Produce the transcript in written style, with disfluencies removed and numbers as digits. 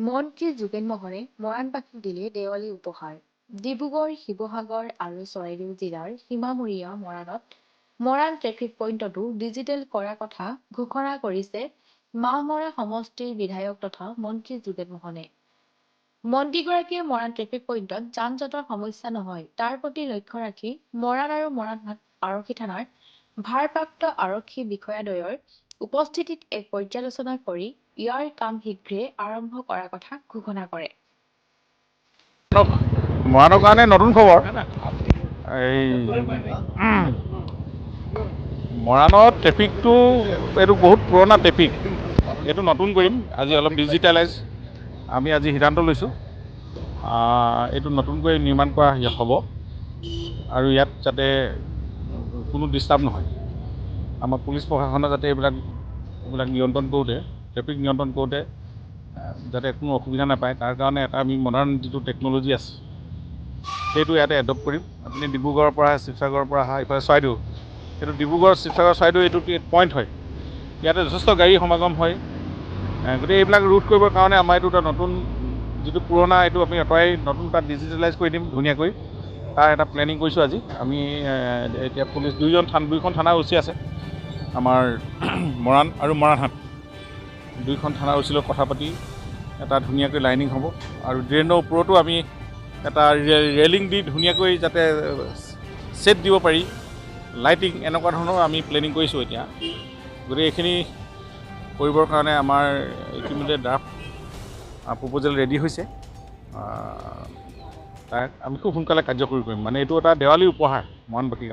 মন্ত্ৰী যোগেন মহনে মৰাণবাসীক দিলে দেৱালী উপহাৰ। ডিব্ৰুগড়, শিৱসাগৰ আৰু চৰাইদেউ জিলাৰ সীমামূৰীয়া মৰাণত মৰাণ ট্ৰেফিক পইণ্টতো ডিজিটেল কৰাৰ কথা ঘোষণা কৰিছে মাহমৰা সমষ্টিৰ বিধায়ক তথা মন্ত্ৰী যোগেন মোহনে। মন্ত্ৰীগৰাকীয়ে মৰাণ ট্ৰেফিক পইণ্টত যান-জঁটৰ সমস্যা নহয় তাৰ প্ৰতি লক্ষ্য ৰাখি মৰাণ আৰু মৰাণহাট আৰক্ষী থানাৰ ভাৰপ্ৰাপ্ত আৰক্ষী বিষয়াদ্বয়ৰ উপস্থিতিত এক পৰ্যালোচনা কৰি ইয়াৰ কাম শীঘ্ৰে আৰম্ভ কৰাৰ কথা ঘোষণা কৰে। মৰাণৰ কাৰণে নতুন খবৰ। এই মৰাণত ট্ৰেফিকটো এইটো বহুত পুৰণা ট্ৰেফিক, এইটো নতুন কৰিম। আজি অলপ ডিজিটেলাইজ আমি আজি সিদ্ধান্ত লৈছোঁ। এইটো নতুনকৈ নিৰ্মাণ কৰা হ'ব আৰু ইয়াত যাতে কোনো ডিষ্টাৰ্ব নহয়। আমাৰ পুলিচ প্ৰশাসনে যাতে এইবিলাক নিয়ন্ত্ৰণ কৰোঁতে, ট্ৰেফিক নিয়ন্ত্ৰণ কৰোঁতে যাতে কোনো অসুবিধা নাপায় তাৰ কাৰণে এটা আমি মডাৰ্ণ যিটো টেকন'লজি আছে সেইটো ইয়াতে এডপ্ট কৰিম। আপুনি ডিব্ৰুগড়ৰ পৰা শিৱসাগৰৰ পৰা অহা ইফালে চৰাইদেউ, এইটো ডিব্ৰুগড় শিৱসাগৰ চৰাইদেউ এইটো পইণ্ট হয়। ইয়াতে যথেষ্ট গাড়ী সমাগম হয়। গতিকে এইবিলাক ৰোধ কৰিবৰ কাৰণে আমাৰ এইটো এটা নতুন যিটো পুৰণা এইটো আমি আঁতৰাই নতুন তাত ডিজিটেলাইজ কৰি দিম ধুনীয়াকৈ। তাৰ এটা প্লেনিং কৰিছোঁ আজি। আমি এতিয়া পুলিচ দুইখন থানা ওচি আছে আমাৰ মৰাণ আৰু মৰাণহাট, দুইখন থানাৰ ওচৰৰ লগত কথা পাতি এটা ধুনীয়াকৈ লাইনিং হ'ব আৰু ড্ৰেইনৰ ওপৰতো আমি এটা ৰেলিং দি ধুনীয়াকৈ যাতে ছেট দিব পাৰি, লাইটিং এনেকুৱা ধৰণৰ আমি প্লেনিং কৰিছোঁ এতিয়া। গতিকে এইখিনি কৰিবৰ কাৰণে আমাৰ ইতিমধ্যে ড্ৰাফ্ট প্ৰপ'জেল ৰেডি হৈছে। তাক আমি খুব সোনকালে কাৰ্যকৰী কৰিম। মানে এইটো এটা দেৱালী উপহাৰ মৰাণবাসীক।